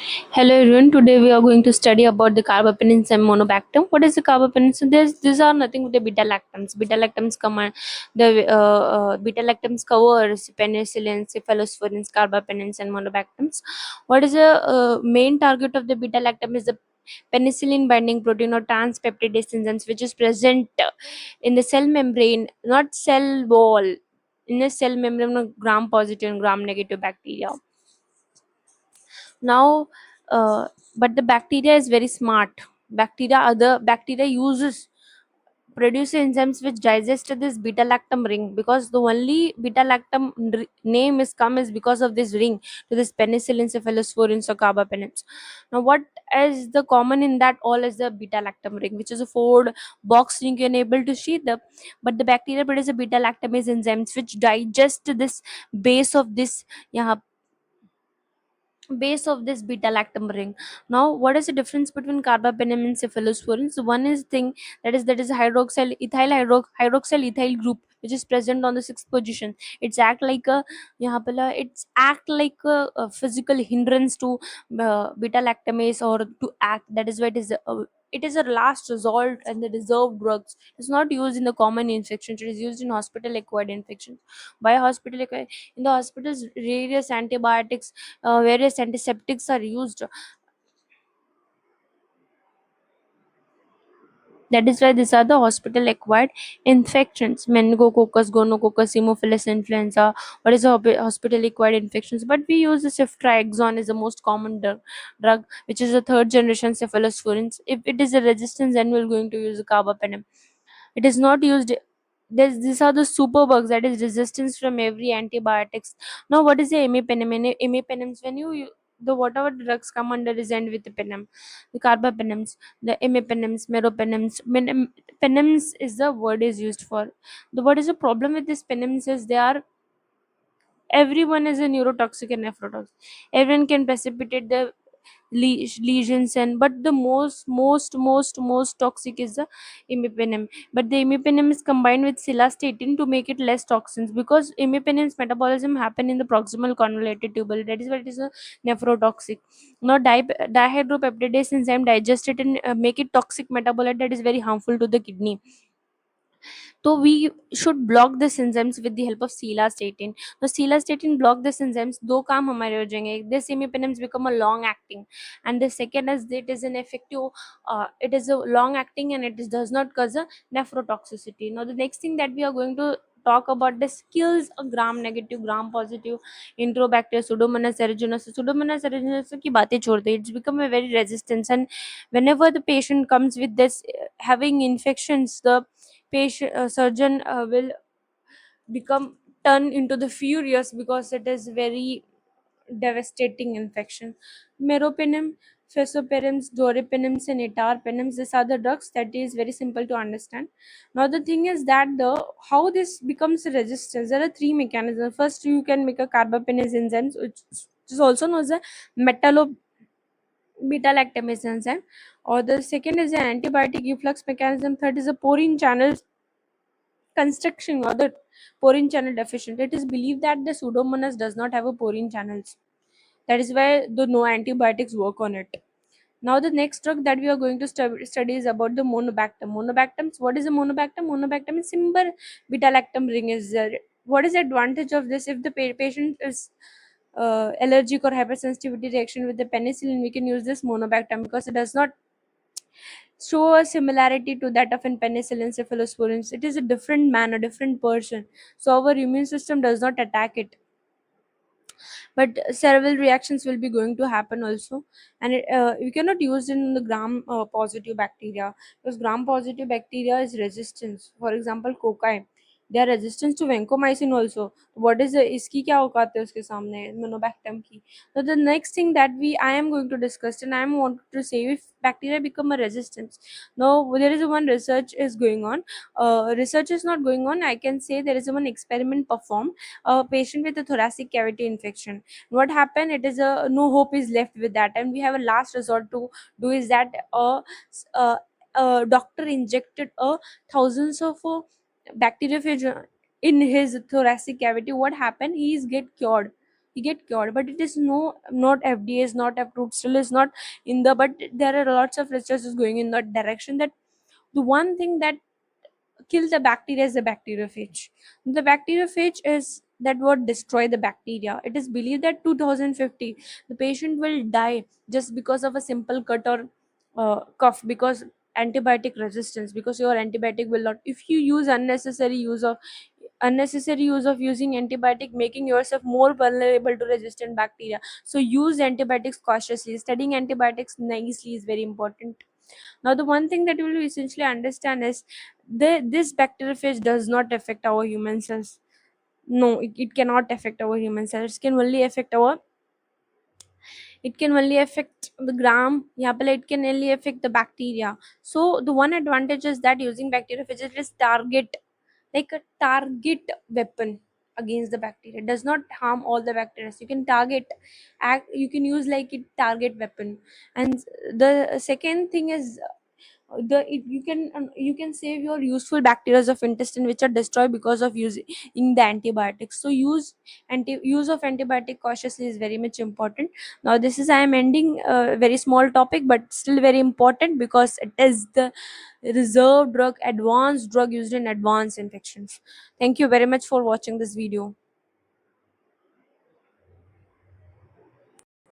Hello everyone. Today we are going to study about the carbapenems and monobactam. What is the carbapenems? So these are nothing but the beta lactams. Beta lactams come on beta lactams covers penicillin, cephalosporins, carbapenems, and monobactams. What is the main target of the beta lactam is the penicillin binding protein or transpeptidase enzymes, which is present in the cell membrane, not cell wall. In the cell membrane of gram positive and gram negative bacteria. Now but the bacteria is very smart. Other bacteria uses produce enzymes which digest this beta lactam ring, because the only beta lactam name is come is because of this ring to this penicillin, cephalosporins, or carbapenems. Now what is the common in that all is the beta lactam ring, which is a four box ring you're able to see the, but the bacteria produce a beta lactamase enzymes which digest this base of this, yeah, base of this beta lactam ring. Now what is the difference between carbapenem and cephalosporins? One is thing that is hydroxyl ethyl hydroxyl ethyl group which is present on the sixth position. It's act like a, it's act like a physical hindrance to beta lactamase or to act. That is why it is a last resort and the reserved drugs. It's not used in the common infections. It is used in hospital acquired infections. By hospital acquired, in the hospitals various antibiotics, various antiseptics are used. That is why these are the hospital acquired infections: meningococcus, gonococcus, hemophilus influenza. What is the hospital acquired infections? But we use the ceftriaxone is the most common drug, which is a third generation cephalosporins. If it is a resistance, then we're going to use the carbapenem. It is not used. These are the superbugs, that is resistance from every antibiotics. Now what is the imipenem? Imipenems, when the whatever drugs come under is end with the penem, the carbapenems, the imipenems, meropenems. Penems is the word is used for. The what is the problem with this penems is they are, everyone is a neurotoxic and nephrotoxic. Everyone can precipitate the lesions, and but the most toxic is the imipenem. But the imipenem is combined with cilastatin to make it less toxins, because imipenem's metabolism happen in the proximal convoluted tubule. That is why it is a nephrotoxic. Now dihydropeptidase enzyme digest it and make it toxic metabolite that is very harmful to the kidney. So we should block this enzymes with the help of cilastatin. Now cilastatin block this enzymes, दो काम हमारे हो जाएंगे. This imipenems become a long acting, and the second is it is an effective. It is a long acting and does not cause a nephrotoxicity. Now the next thing that we are going to talk about this kills a gram negative, gram positive enterobacteria Pseudomonas aeruginosa. Pseudomonas aeruginosa की बातें छोड़ दे, it's become a very resistance, and whenever the patient comes with this having infections, the patient surgeon will become turn into the furious, because it is very devastating infection. Meropenem, fesoperems, doripenems, and etarpenems, these are the drugs that is very simple to understand. Now the thing is that the how this becomes a resistance, there are three mechanisms. First, you can make a carbapenems enzymes, which is also known as a metallo beta lactamase enzyme, or the second is an antibiotic efflux mechanism. Third is a porine channel construction, or the porine channel deficient. It is believed that the pseudomonas does not have a porine channels. That is why the no antibiotics work on it. Now the next drug that we are going to study is about the monobactam. Monobactams. What is a monobactam? Monobactam is simple beta lactam ring. Is there? What is the advantage of this? If the patient is allergic or hypersensitivity reaction with the penicillin, we can use this monobactam because it does not show a similarity to that of an penicillin, cephalosporins. It is a different man, a different person. So our immune system does not attack it, but several reactions will be going to happen also. And you cannot use in the gram positive bacteria, because gram positive bacteria is resistance. For example, cocci, they are resistant to vancomycin also. What is the इसकी क्या औकात है उसके सामने monobactam की. So the next thing that I am going to discuss, and I am want to say, if bacteria become a resistance. Now there is one research is going on. Research is not going on, I can say there is one experiment performed. A patient with a thoracic cavity infection, what happened, it is a no hope is left with that, and we have a last resort to do is that a doctor injected a thousands of bacteriophage in his thoracic cavity. What happened, he is get cured. you get cured. But it is not FDA is not approved, still is not in the, but there are lots of research is going in that direction, that the one thing that kill the bacteria is the bacteriophage. The bacteriophage is that what destroy the bacteria. It is believed that 2050 the patient will die just because of a simple cut or cough, because antibiotic resistance, because your antibiotic will not, if you use unnecessary use of using antibiotic, making yourself more vulnerable to resistant bacteria. So use antibiotics cautiously. Studying antibiotics nicely is very important. Now the one thing that you will essentially understand is this bacteriophage does not affect our human cells. No, it cannot affect our human cells. It can only affect the gram, yeah, but it can only affect the bacteria. So the one advantage is that using bacteriophages is target, like a target weapon against the bacteria. It does not harm all the bacteria. You can target, you can use like a target weapon. And the second thing is you can save your useful bacteria of intestine which are destroyed because of using the antibiotics. So use of antibiotic cautiously is very much important. Now this is, I am ending a very small topic but still very important, because it is the reserve drug, advanced drug used in advanced infections. Thank you very much for watching this video.